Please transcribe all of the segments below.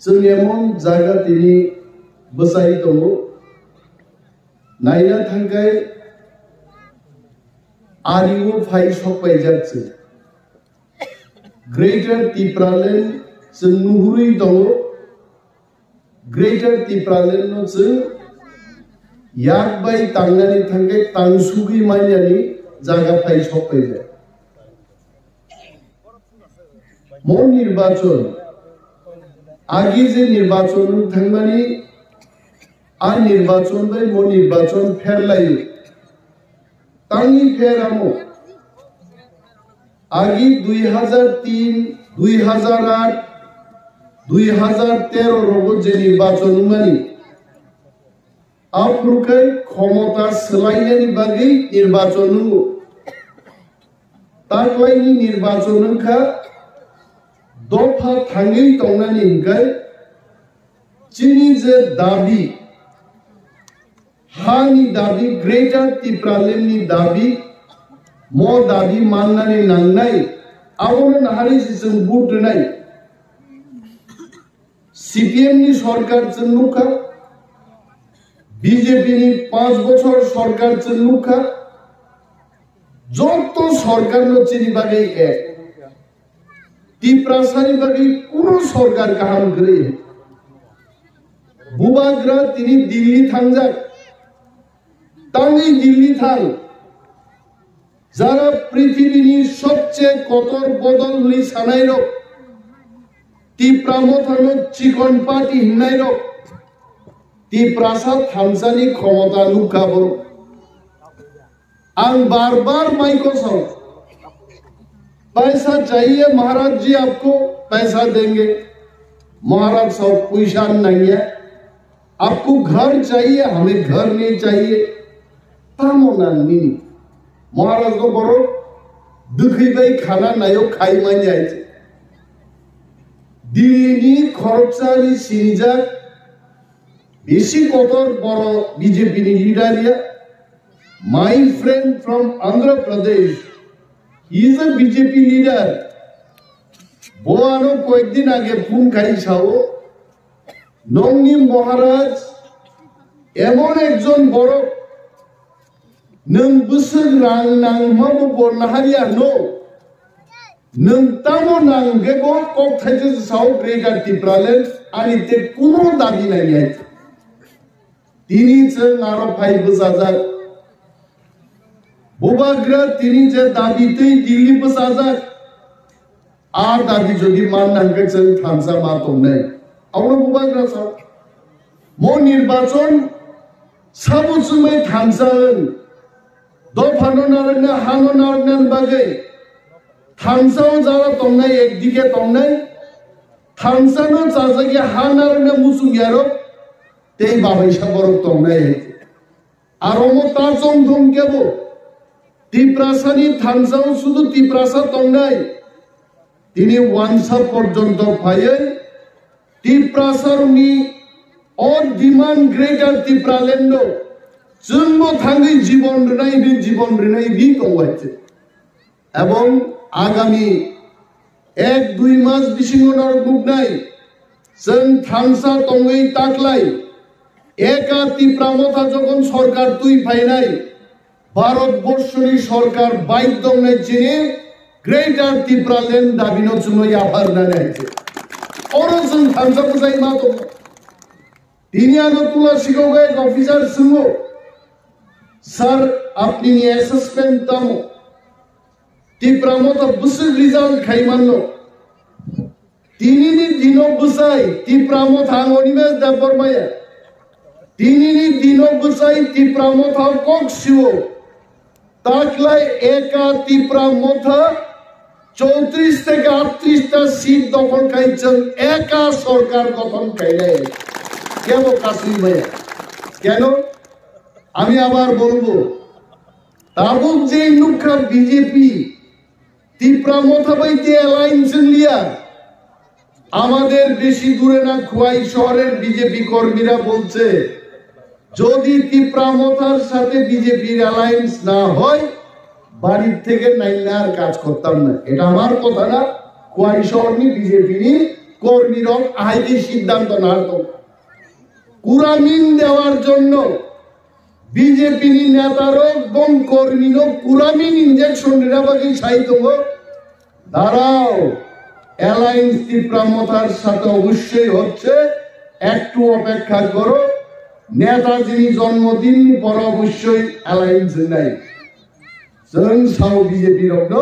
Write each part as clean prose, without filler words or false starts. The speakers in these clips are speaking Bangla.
जों एमन जायगा दिनै बसाय दङ नायना थांगाय आरिमु फाइ सफाय जाथि ग्रेटर टिप्रालेण्ड जों नुहुरै दङ ग्रेटर टिप्रालेण्ड नो जों याक बाय तांनानै थांगाय तांसुगि मानियानि जायगा फाइ सफाय जाय मन निर्वाचन आगे जे निर्वाचन थांनानै आ निर्वाचन बाय मन निर्वाचन फेरलायो तांनि फेरामो आगे 2003 2008 2013 रगो जे निर्वाचन मानि आफुरखाय क्षमता सोलायनायनि बागै निर्वाचन नुयो ताकलायनि निर्वाचनखा दफा थाङै दंनानै इंगाय चिनि जे दाबि हानि दाबि ग्रेटर टिप्रालेण्डनि दाबि म दाबि माननानै नांनाय आवनो नाहारि जों बुट दोनाय सीपीएम नि सरकार जों नुखा बीजेपी नि 5 বছর सरकार जों नुखा যত सरकार नो चिनि बागै एक टिप्रासानि बागै कुनु सरकार गाहाम गैयै बुबाग्रा तिनि दिल्ली थांजाक तांनि दिल्ली थां যারা পৃথিবীनि সবচেয়ে কঠোর বদল হই সানাইরক টিপ্রামথানো চিকন পার্টি হিনাইরক টিপ্রাসা থামসানি ক্ষমতা নুকাবো आं बार-बार माइको साउ पैसा चाहिए महाराज जी आपको पैसा देंगे महाराज साहब पैसा नहीं है आपको घर चाहिए हमें घर नहीं चाहिए तामोना नहीं महाराज को बरो दुखी भाई खाना नायो खाई मान जाए दिल्ली खरचारी सिंजा बेसी कतर बरो बीजेपी नि leader my friend from Andhra Pradesh he is a BJP leader बोआनो कोई दिन आगे फोन खाई छाओ नंगनी महाराज एमन एकजन बरो नों बोसोर रां नांमाबो बरनाहारिया नो नों तामो नांगेबो कक थाइजे साउ ग्रेटर टिप्रालेण्ड आनि ते कुनो दाबि नाय तिनि जों आरो फाइ बोजाजा बुबाग्रा तिनि जे दाबितै दिल्ली बोजाजा आ दाबि जदि मान नांगे जों थामसा मा दंनाय आवनो बुबाग्रा सा म निर्वाचन साबुसुमै थामसान दफानो नारना हानो नारनान बागै थामसाव जारा दंनाय एकदिके दंनाय थामसानो जाजागे हा नारना मुसुगियारो ते बाबायसा बरक दंनाय आरो म ताजों दंगेबो टिप्रासानि थामसाव शुधु टिप्रासा दंनाय तिनि वानसा पर्यन्त फायै टिप्रासारनि और डिमांड ग्रेटर टिप्रालेण्ड जोंबो थाङै जीवन रिनाय भी दंबायছে এবং आगामी 1-2 मास बिसिङाव नुनाय जों थामसा दङै ताकलाय एका टिप्रामथा যখন सरकार তুই ফাইনাই ভারতবর্ষনি সরকার বাইক দংনাই চিনি গ্রেটার টিপ্রালেণ্ড দাবিনো জন্য আবার নাইছে অরজন থামসা বুঝাই মা তো তিনিয়ানো তুলা শিখোগে অফিসার সুমো স্যার আপনি নি অ্যাসেসমেন্ট তামো টিপ্রামতো বুসে রিজাল্ট খাইমানো তিনিনি দিনো বুসাই টিপ্রামত হাঙ্গনিবে দেবরমায়া তিনিনি দিনো বুসাই টিপ্রামত কক্সিও ताकलाय एका टिप्रामथा 34 থেকে 38টা সিট দখল খাইছেন একা সরকার গঠন করে কেন কাসুই ভাই কেন আমি আবার বলবো তাবুক যে নুখা বিজেপি টিপ্রামথা বাইতে অ্যালায়েন্স লিয়া আমাদের বেশি দূরে না খোয়াই শহরের বিজেপি কর্মীরা বলছে যদি টিপ্রামথার সাথে বিজেপির অ্যালায়েন্স না হয় বাড়ি থেকে নাইনার কাজ করতাম না এটা আমার কথা না খোয়াই শহর নি বিজেপি নি কর্মীরা আইডি সিদ্ধান্ত না তো কুরামিন দেওয়ার জন্য বিজেপি নেতারও এবং কর্মীরও কুরামিন ইনজেকশন নিরাপদে সাহিত্য দাঁড়াও অ্যালায়েন্স তীব্রমতার সাথে অবশ্যই হচ্ছে একটু অপেক্ষা করো নেতাজির জন্মদিন পর অবশ্যই অ্যালায়েন্স নাই जों साव बीजेपी रखनो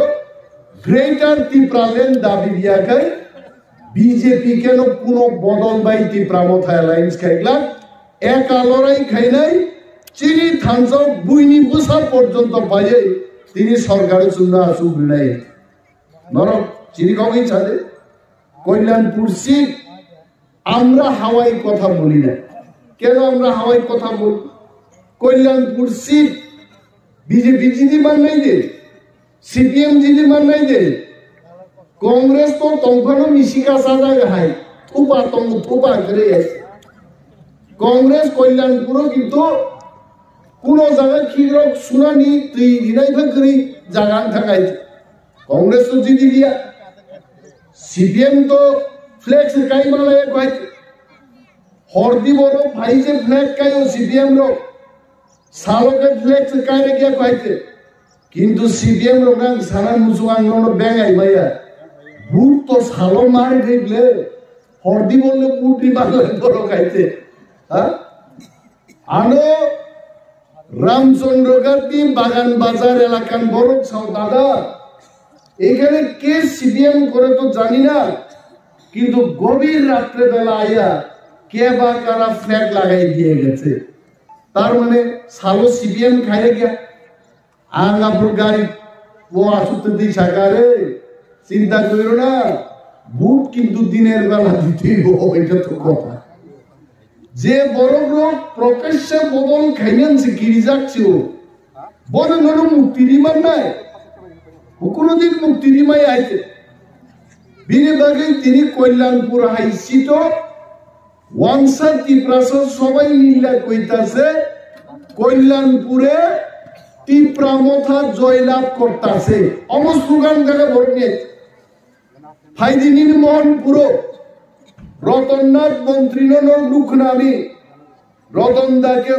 ग्रेटर ত্রিপুরালেন দাবি দিয়াকে বিজেপি কেন কোনো বদল বাই ত্রিপুরামথা অ্যালায়েন্স খাইলা এক আলোরাই খাইনাই চিনি থানসাও বুইনি বছর পর্যন্ত পাইয়ে তিনি সরকারের জন্য আসুক নাই নরক চিনি কমই ছাড়ে কল্যাণপুর সিট আমরা হাওয়াই কথা বলি না কেন আমরা হাওয়াই কথা বলি কল্যাণপুর সিট बीजेपी जीती मान नहीं दे सीपीएम जीती मान नहीं दे कांग्रेस तो तंखनो मिशिका साजा है थुपा करे कांग्रेस कल्याणपुर किंतु कोनो जगह खिरो सुनानी ती दिनाई भकरी जगह थकाई कांग्रेस तो जीती लिया सीपीएम तो फ्लैक्स काई माला एक भाई हरदी बड़ो भाई से फ्लैग काई सीपीएम रो सालों के फ्लेक्स कायरे क्या कहते किंतु सीपीएम लोग सारा मुसलमान लोग बैंक आई भैया बूट तो सालों मारे देखले हरदी बोले बूट ही बात करो कहते हाँ आनो रामचंद्र गाती बागान बाजार এলাকার বড় সাও দাদা এখানে কে সিপিএম করে তো জানি না কিন্তু গভীর রাতে বেলা আয়া কে বা কারা ফ্ল্যাগ লাগাই দিয়ে গেছে तार माने सालो सीपीएम खाए क्या आंगापुर गाड़ी वो आसुत दी साकारे चिंता करो ना बुट किंतु दिनेर बेला दिते हो এটা তো কথা যে বড় লোক প্রকাশ্যে বদল খাইনেন সে গিরি যাচ্ছে বড় বড় মুক্তির ইমান নাই কোনদিন মুক্তির ইমাই আইছে বিনে বাগে তিনি কল্যাণপুর হাই সিট ওয়ানসা ত্রিপুরাসহ সবাই মিলে কইতাছে কল্যাণপুরে ত্রিপুরামথা জয়লাভ করতেছে অমস্তুগান জায়গা ভরে ফাইদিনীর মোহনপুর রতননাথ মন্ত্রী লুক নামি রতনদাকে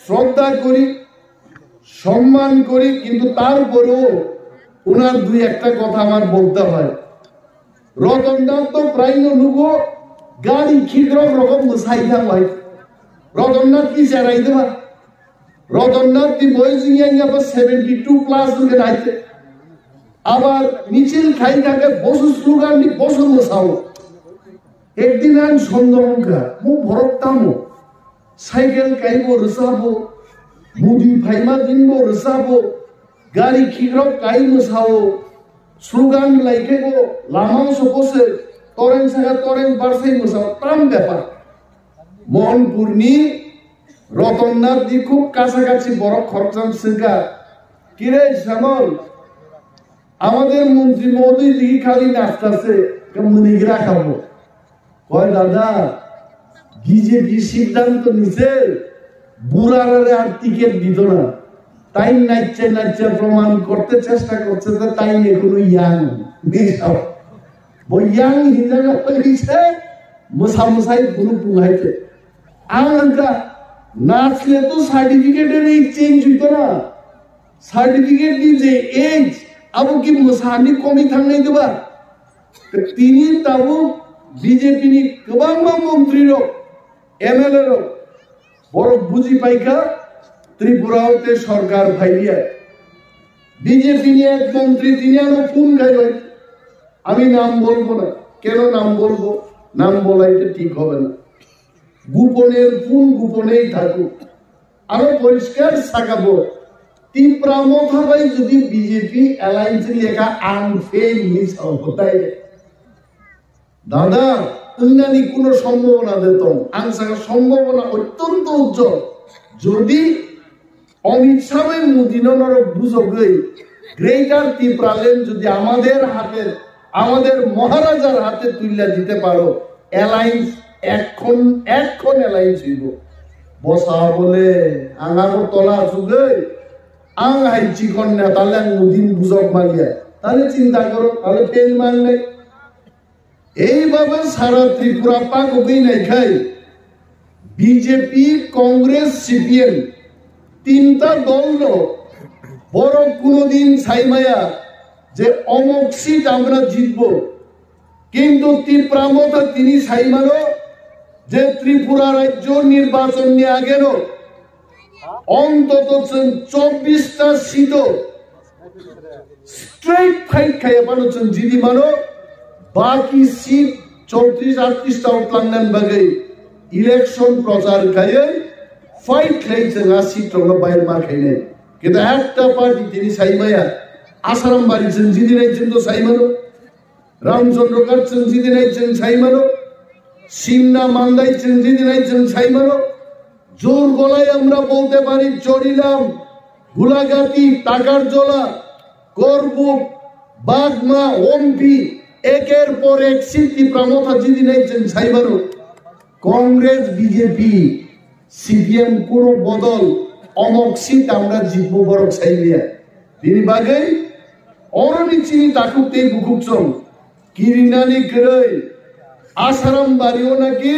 শ্রদ্ধা করি সম্মান করি কিন্তু তারপরেও ওনার দুই একটা কথা আমার বলতে হয় রতননাথ তো প্রায় নুগো गाड़ी खिद्रो रकम मुसाइदा भाई रतननाथ की चेहरा इधर रतननाथ की बॉयज यहाँ पर 72 प्लस उनके नाइटे আবার মিছিল খাই থাকে বসু স্লোগান দি বসু মসাও একদিন আন সন্দেহঙ্কা মু ভরতামো সাইকেল কাইবো রসাবো মুদি ফাইমা দিনবো রসাবো গাড়ি খিগ্র কাই মসাও স্লোগান লাইকেবো লামাও সপোসে তরেন সাগা তরেন বারসাই মসাও তাম ব্যাপার মোহনপুরনি রতননাথ দি খুব কাছাকাছি বড় খরচান সিঙ্গা কিরে শ্যামল আমাদের মন্ত্রী মহোদয় দিকে খালি নাচতেছে মুনিগরা খাবো কয় দাদা বিজেপি সিদ্ধান্ত নিছে বুড়ারে আর টিকিট দিত না তাই নাচছে নাচছে প্রমাণ করতে চেষ্টা করছে যে তাই এখনো ইয়াং ইয়াং হিজাগা হয়েছে মশা মশাই কোনো পুঙাইছে আঙ্কা নাচলে তো সার্টিফিকেটের চেঞ্জ হইতো না সার্টিফিকেট দিতে এজ আবু কি মশানি কমি থাকলে দেবা তিনি তাবু বিজেপি নি গোবাং মন্ত্রীর এমএলএ র বড় বুঝি পাইকা ত্রিপুরাতে সরকার ভাইলিয়া বিজেপি নি এক মন্ত্রী তিনি আরো ফোন গাইবে আমি নাম বলবো না কেন নাম বলবো নাম বলাইতে ঠিক হবে না গোপনের ফোন গোপনেই থাকুক আরো পরিষ্কার সাকাবো ত্রিপুরামথা ভাই যদি বিজেপি অ্যালায়েন্স লেখা আনফেল মিস হতাই দাদা অন্যান্য কোন সম্ভাবনা দিত আনসার সম্ভাবনা অত্যন্ত উজ্জ্বল যদি অমিত শাহ মোদিনর বুঝবে গ্রেটার ত্রিপুরাল্যান্ড যদি আমাদের হাতে আমাদের মহারাজার হাতে তুলে দিতে পারো অ্যালায়েন্স এখন অ্যালায়েন্স হইব বসা বলে আঙার তলা চুগে আং হাইছি কন্যা তাহলে মুদিন বুঝক মারিয়া তাহলে চিন্তা করো তাহলে ফেল মান নেই এইভাবে সারা ত্রিপুরা পাকই নাইখাই বিজেপি কংগ্রেস সিপিএম তিনটা দল বড় কোনদিন সাইমায়া যে অমুক সিট আমরা জিতবো কিন্তু তীব্রামতা তিনি সাইমানো যে ত্রিপুরা রাজ্য নির্বাচন নিয়ে আগেন অন্তত 24টা সিট স্ট্রেট ফাইট খাইয়া পানোছেন জিদি মানো বাকি সিট 34-38টা উঠলাম বাগে ইলেকশন প্রচার খাইয়ে ফাইট খাইছেন আর সিট বাইরে মা খাইলে কিন্তু একটা পার্টি তিনি সাইমায়া আসারাম বাড়িছেন জিদি নাইছেন তো সাইমানো রামচন্দ্র কাটছেন জিদি নাইছেন সাইমানো সিমনা মান্দাইছেন জিদি নাইছেন সাইমানো জোর গলায় আমরা বলতে পারি চড়িলাম গুলাগাতি টাকার জলা করবুক বাগমা ওমপি একের পর এক city Pramatha জিদি নাইছেন সাইমানো Congress BJP CPM কোন বদল অমক সিট আমরা জিতবো বড় সাইলিয়া তিনি বাগে অরণি চিনি তাকুতে বুকুকচম কিরিনানি করে আসারাম বাড়িও নাকি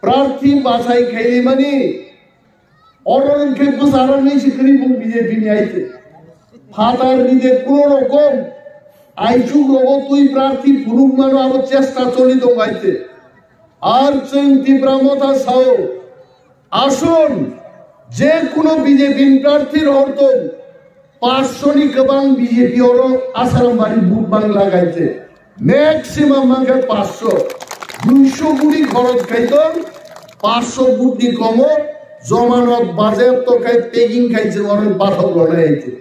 প্রার্থী বাছাই খাইলে মানে অরণকে বুঝারার নেই সেখানে বিজেপি নিয়ে আইতে ফাতার নিতে কোন রকম আইসুক রব তুই প্রার্থী পুরুষ মানো আবার চেষ্টা চলিত গাইতে আর তীব্রামতা সাও আসুন যে কোনো বিজেপি প্রার্থীর অর্থ 500 নি কবাং বিজেপি ওর আসারাম বাড়ি বুট বাংলা গাইতে ম্যাক্সিমাম মাঙ্গে 500-200 কোটি খরচ খাইতো 500 কোটি কম জমানত বাজেয়াপ্ত খাই পেকিং খাইছে অনেক পাঠক লড়াইছে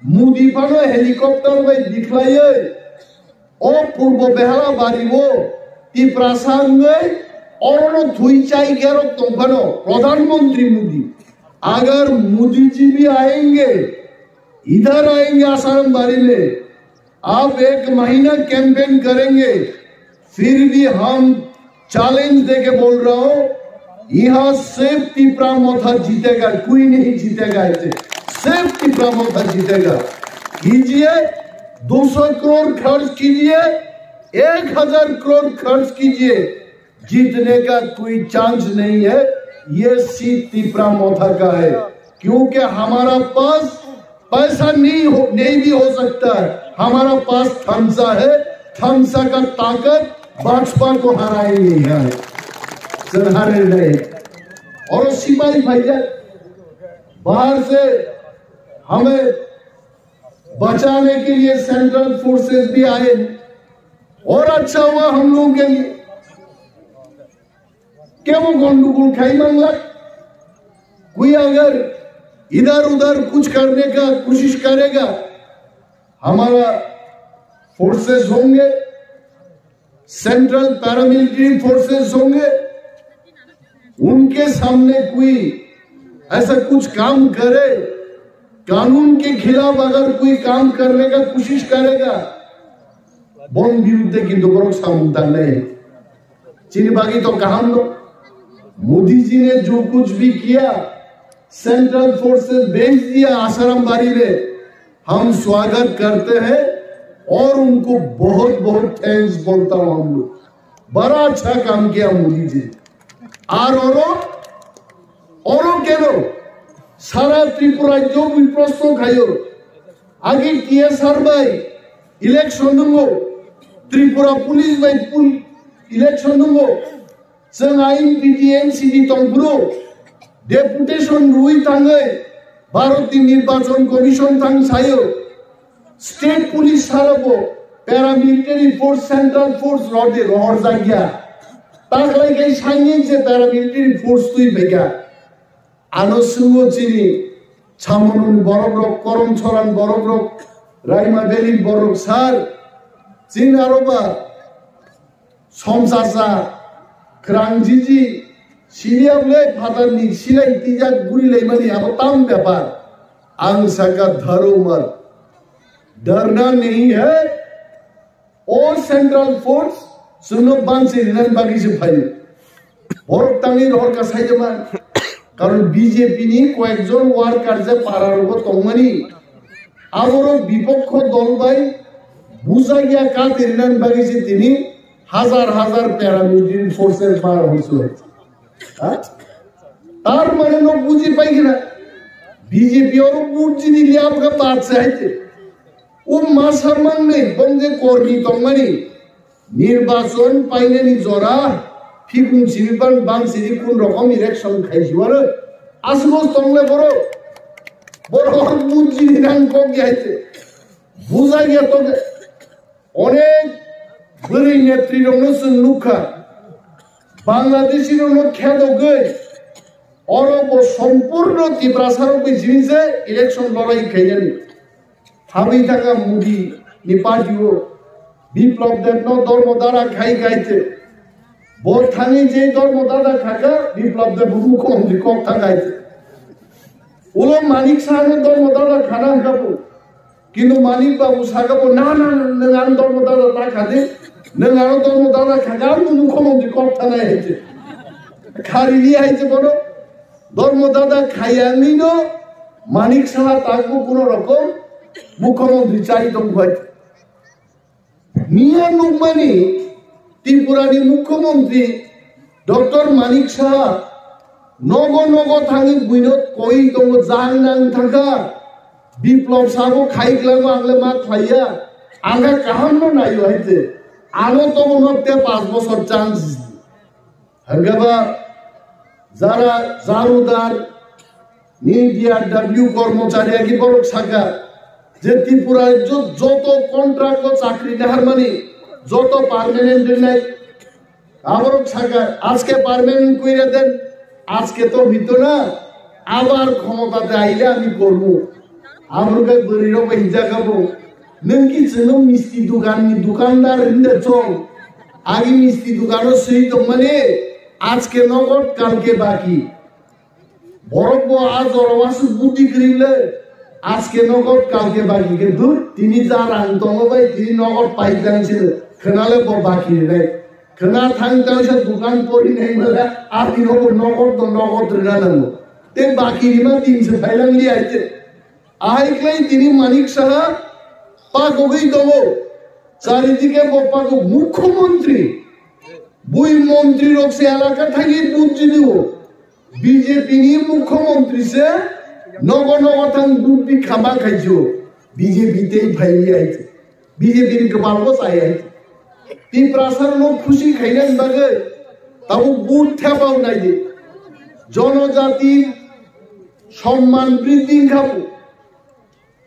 মুদি ফানো হেলিকপ্টার বাই দিখলাই ও পূর্ব বেহালা বাড়িব ত্রিপুরা সঙ্গে অরণ ধুই চাই গেরো তোমানো प्रधानमंत्री मोदी अगर मोदी जी भी आएंगे इधर आएंगे आसाराम बाड़ी में आप 1 महीना कैंपेन करेंगे फिर भी हम चैलेंज देके बोल रहा हूं यहाँ सिर्फ तीव्रामथा जीतेगा कोई नहीं जीतेगा ऐसे सिर्फ तीव्रामथा जीतेगा कीजिए 200 करोड़ खर्च कीजिए 1000 करोड़ खर्च कीजिए जीतने का कोई चांस नहीं है ये सीट तीव्रामथा का है क्योंकि हमारा पास पैसा नहीं भी हो सकता है हमारा पास थमसा है थमसा का ताकत भाजपा को हराएंगे हारे नहीं और सिपाही भैया बाहर से हमें बचाने के लिए सेंट्रल फोर्सेस भी आए और अच्छा हुआ हम लोगों के लिए क्या वो गंडगोल खाई मांगला कोई अगर इधर उधर कुछ करने का कोशिश करेगा हमारा फोर्सेस होंगे सेंट्रल पैरामिलिट्री फोर्सेस होंगे उनके सामने कोई ऐसा कुछ काम करे कानून के खिलाफ अगर कोई काम करने का कोशिश करेगा बन विरुद्ध की दोबारा सामूता नहीं चीनी बागी तो कहा मोदी जी ने जो कुछ भी किया सेंट्रल फोर्सेस भेज दिया आसाराम बाड़ी में हम स्वागत करते हैं और उनको बहुत बहुत थैंक्स बोलता हूं हम लोग बड़ा अच्छा काम किया मोदी जी और केनो सारा त्रिपुरा जो भी प्रश्न खाइयो आगे टीएसआर भाई इलेक्शन दूंगो त्रिपुरा पुलिस भाई इलेक्शन दूंगो जों आइन पिटि एनसिडि तंब्रो डेपुटेशन रुई थाङै भारतनि निर्वाचन कमिशन थां सायो स्टेट पुलिस सारबो पैरामिलिटारी फोर्स सेंट्रल फोर्स रडे रहर जागिया तागलाई गई साइनि जे पैरामिलिटारी फोर्स तुई बेगा आनसुंगो चिनि छामनुन बरब्रक करम छरान बरब्रक राइमा बेलि बरक सार चिन आरोबा समसासा क्रांजीजी सिरियाबले फादरनि सिलाई तिजाक गुरिलै मानि अब ताम व्यापार आंसा का धरोमर डरना नहीं है और सेंट्रल फोर्स सुनो बांसे रिनान बागी से फाइल और तांगी रहर का साइजमान कारण बीजेपी नि कয়েকজন ওয়ার্কার যে পারারব তংমানি আবারো বিপক্ষ দল ভাই বুঝা গিয়া কাতিরিনান বাগিয়েছে তিনি হাজার হাজার প্যারামিলিটারি ফোর্সের পার হয়েছিল তার মানে লোক বুঝি পাই কিনা বিজেপি ওর বুঝি দিলে আপনার বাদ চাইছে ও মাসামান নেই বন্ধে কর্মী তমানি নির্বাচন পাইনি জরা ফিকুন সিরিবান বান সিরি কোন রকম ইলেকশন খাইছি আরে আসবো তমলে বড় বড় বুঝি দিনান কক গিয়েছে বুঝা গিয়া তো অনেক বড় নেত্রীর অনুসরণ লুখা বাংলাদেশের লোক খেদ গই অরব সম্পূর্ণ তীব্রাসারক জিনিসে ইলেকশন লড়াই খাইলেন হাবি থাকা মুদি নিপাটিও বিপ্লব দেব ধর্ম দ্বারা খাই গাইছে বোর থানি যে ধর্ম দ্বারা খাকা বিপ্লব দেব মুখ্যমন্ত্রী কক থাকাইছে ওলো মানিক সাহেবের ধর্ম দ্বারা খানা খাবো কিন্তু মানিক বাবু সাগাবো না না নান ধর্ম দ্বারা তা খাতে নানো ধর্ম দ্বারা খাকা আমি মুখ্যমন্ত্রী কক থানায় হয়েছে খারি নিয়ে আইছে বড় ধর্ম দাদা খাইয়া নিল মানিক সাহা থাকবো কোন রকম মুখ্যমন্ত্রী চাইতম হয়েছে মিয়া নুকমানি ত্রিপুরানি মুখ্যমন্ত্রী ডক্টর মানিক সাহা নগ নগ থাকি বুইনত কই দङ জাং নাং থাকা বিপ্লব সাবো খাইগ্লাম আংলে মা খাইয়া আঙ্গা কাহান্ন নাই হয়েছে আনো তো মনতে 5 বছর চান্স হাঙ্গাবা যারা জারুদার মিডিয়া ডাব্লিউ কর্মচারী কি বড় শাখা যে ত্রিপুরায় যত কন্ট্রাক্ট চাকরি নেহার মানে যত পার্মানেন্ট নাই আবার শাখা আজকে পার্মানেন্ট কইরা দেন আজকে তো হইতো না আবার ক্ষমতাতে আইলে আমি করব আমরকে বরির হিজা খাবো নং কি ছিল মিষ্টি দোকানদার হিন্দে চল আগে মিষ্টি দোকানও সেই তো মানে আজকে নগদ কালকে বাকি বরফ আজ অরমাসু বুটি করিলে আজকে নগদ কালকে বাকি কিন্তু তিনি যার আন্তম ভাই তিনি নগদ পাইতেন ছিল খেনালে বাকি নাই খেনা থাকতে সে দোকান করি নাই বলে আর দিন নগদ নগদ রেনা নামো তে বাকি রিমা 300 ফাইলাম লিয়ে আইতে আইকলাই তিনি মানিক সাহা পাগই দেব চারিদিকে পাগ মুখ্যমন্ত্রী বুই মন্ত্রী লোক সে এলাকা থাকি বুঝি দিব বিজেপি নিয়ে মুখ্যমন্ত্রী সে নগ নগথাং দুটি খাবা খাইছো বিজেপিতেই ভাইলি আইছে বিজেপির পারবো চাই আইছে ত্রিপ্রাসার লোক খুশি খাইলেন বাগে তাও বুট ঠেপাও নাই যে জনজাতির সম্মান বৃদ্ধি খাবো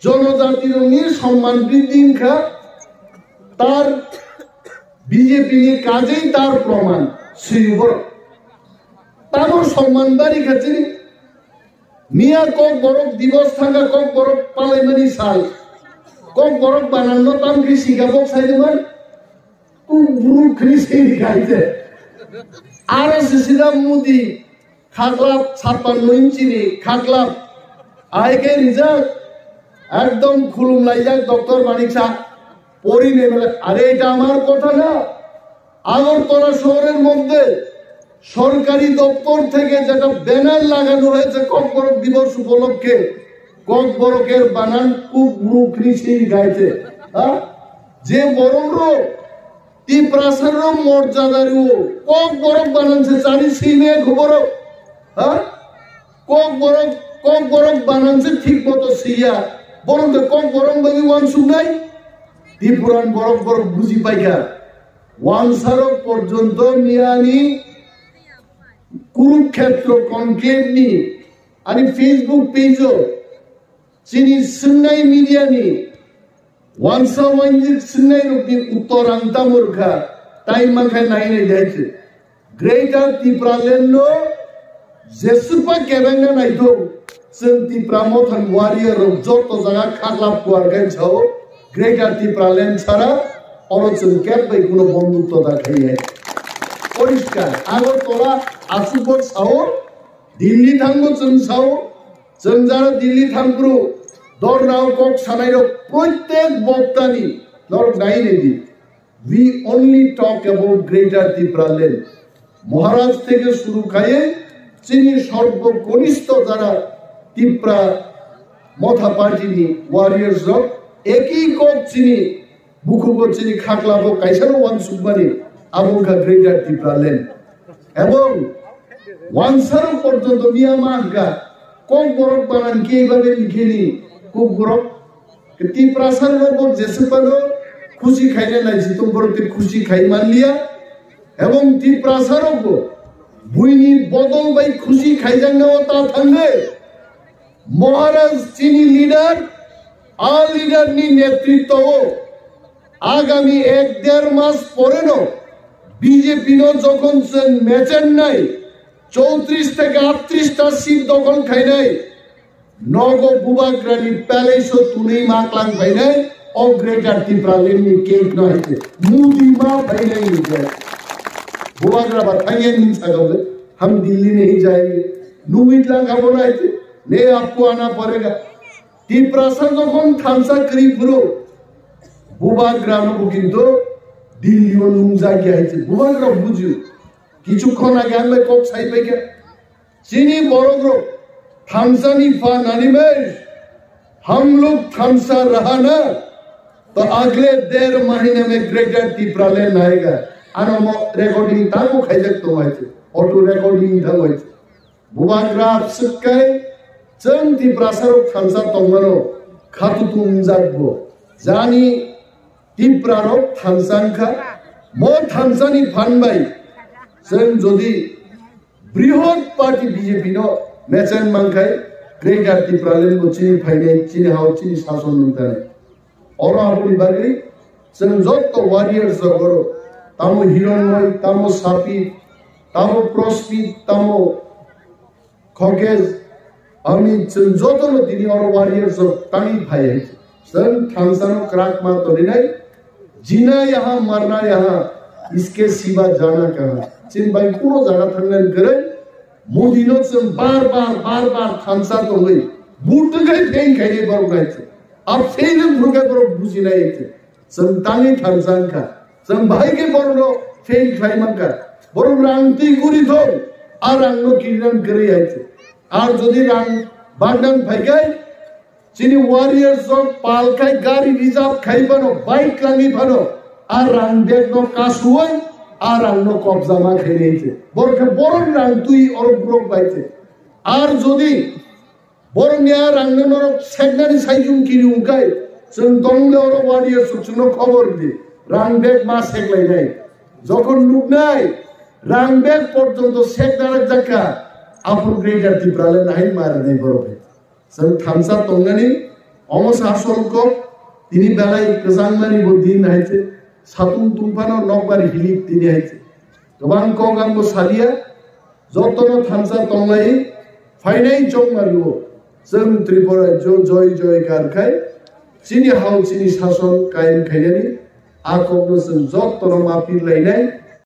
জনজাতির নিয়ে সম্মান বৃদ্ধি খা তার বিজেপি নিয়ে কাজেই তার প্রমাণ সেই উপর তারও সম্মান বাড়ি খাচ্ছে মিয়া কক বরফ দিবস থাকা কক বরফ পালাইমানি সাল কক বরফ বানানো তামকে শিখাবো সাইজমান বুড়ো খ্রিস্টি খাইছে আর শ্রীরাম মোদী খাকলাপ 56 ইঞ্চি খাকলা আইকে রিজাল্ট একদম খুলুম লাইজাক ডক্টর মানিক শাহ পড়ি নেই বলে আরে এটা আমার কথা না আগরতলা শহরের মধ্যে সরকারি দপ্তর থেকে যেটা ব্যানার লাগানো হয়েছে কক বরফ দিবস উপলক্ষে কক বরফের বানান খুব বুড়ো খ্রিস্টি গাইছে যে বরফ ত্রিপ্রাসার মর্যাদারও কক বরফ বানানছে চারি সিনে বরফ কক বরফ বানানছে ঠিক মতো সিয়া বরং কক বরফ বাকি ওয়ান শুনাই ত্রিপুরান বরফ বরফ বুঝি পাইকা ওয়ান সারক পর্যন্ত মিয়ানি কুরুক্ষেত্র কনক্লেভ নি आणि फेसबुक पेज चिनी सुन्नाई मीडिया नी वांसा वांजिक सुन्नाई रुपी उत्तर अंता मूर्खा टाइम मखाय नाही नाही जायचे ग्रेटर त्रिपुरालेनो जेसुपा केबेंगा नाही तो जों त्रिपुरामथन वारियर जत जागा खागलाप कुवारगाय छाव ग्रेटर त्रिपुरालेन छाड़ा অরচন কেবই কোনো বন্ধুত্ব দেখাইয়ে পরিষ্কার আগরতলা আসুপর সাও দিল্লি থাঙ্গো जों সাও जों যারা দিল্লি থাঙ্গ্রু দরনাও কক সানাইর প্রত্যেক বক্তানি দর নাই নেদি we only talk about greater ত্রিপুরালেন মহারাজ থেকে শুরু খায়ে চিনি সর্বকনিষ্ঠ যারা ত্রিপুরা মথা পার্টিনি ওয়ারিয়ার্স একই কক চিনি buku chini khaklabo kaisano wan submani abungka Greater Tipraland ebong wansar porjonto Myanmar kok borok banan ke babe likheni kok borok Tiprasar robot jesepano খুশি খাইলে নাই জিতম বরতে খুশি খাই মানলিয়া এবং Tiprasaroko বুইনি বদল বাই খুশি খাইজাঙ্গাও তা থাকলে মহারাজ চিনি লিডার আর লিডার নি নেতৃত্ব আগামী 1-1.5 মাস পরে নো বিজেপি নো যখন ম্যাচেন নাই 34 থেকে 38টা সিট দখল খাই নাই নগো বুবাগ্রানি প্যালেসও তুনি মাকলাং ভাই নাই और Greater Tipraland में केक ना है मूडी माँ भाई नहीं मिल जाए बुआगरा बताइए नहीं सकते हम दिल्ली नहीं जाएंगे नूमित लांगा बोला है नहीं आपको आना पड़ेगा Tiprasar तो कौन थांसा करीब बरो बुआगरा नो बुकिंग तो दिल्ली और नूमजा क्या है बुआगरा बुझियो किचु खाना क्या मैं कोक साइड पे क्या चीनी बोरोग्रो थांसा नहीं फा नानी में हम लोग थांसा रहा ना तो अगले 1.5 महीने में Greater Tipraland आएगा आनो रिकॉर्डिंग ताको खाइजक तो है ऑटो रिकॉर्डिंग था है बुबाग्राफ सकै जों Tiprasar थांसा तंगनो खातु तुमजागबो जानी Tipraro थांसांखा मो थांसानि फानबाय जों जदि बृहत पार्टी बीजेपी नो मेचेन मांखाय Greater Tipraland को चिनि फाइनाय चिनि हाव चिनि शासन नुताय और आपनी बागरी संजोत तो वारियर्स करो तामो हिरणमय तामो सापी तामो प्रोस्पी तामो खोकेज आमी संजोत नो दिनी और वारियर्स तानी भाई है सन थांसानो क्रैक मा तो नहीं जीना यहाँ मरना यहाँ इसके सिवा जाना कहाँ चिन भाई पूरा जगह थंगन करे मोदी नो से बार थांसा तो गई बूट गए फेंक खाइए पर उगाए अब फेल भूखे पर बुझी नहीं थे संतानी थांसान का संभाई के बरो फेल खाई मंका बरो रांगती गुरी थो आ रांगो किरण करे आए थे आर जोदी रांग बागदान भाई गए चिनी वारियर्स ऑफ पालकाई गाड़ी रिजर्व खाई बनो बाइक लांगी बनो आ रांग बेग नो कासुए आ रांग नो कब्जा मा खाई नहीं थे बरो रांग तुई और ब्रोक बाई थे आर जोदी बरनिया रांगनो सेगनानि साइजुम किनि उंकाय जों दंले और वारियर सुचनो खबर दि रांगबेग मा सेगलायनाय जखन नुगनाय रांगबेग पर्यन्त सेगनाय जाका आपुन Greater Tipraland हाय मारनाय बरफे जों थामसा तंगानि अमसा आसलको तिनि बेलाय गोजांमानि दिन हायते सातुं तुंफानो नकबारि हिलिप तिनि हायते गोबां कगांबो सालिया जतनो थामसा तंगाय फाइनाय जं मारियो जों त्रिपुरा जो जय कारखाय चिनि हाव चिनि शासन कायम खायनानि आखबनो जों जतनो मापिर लायनाय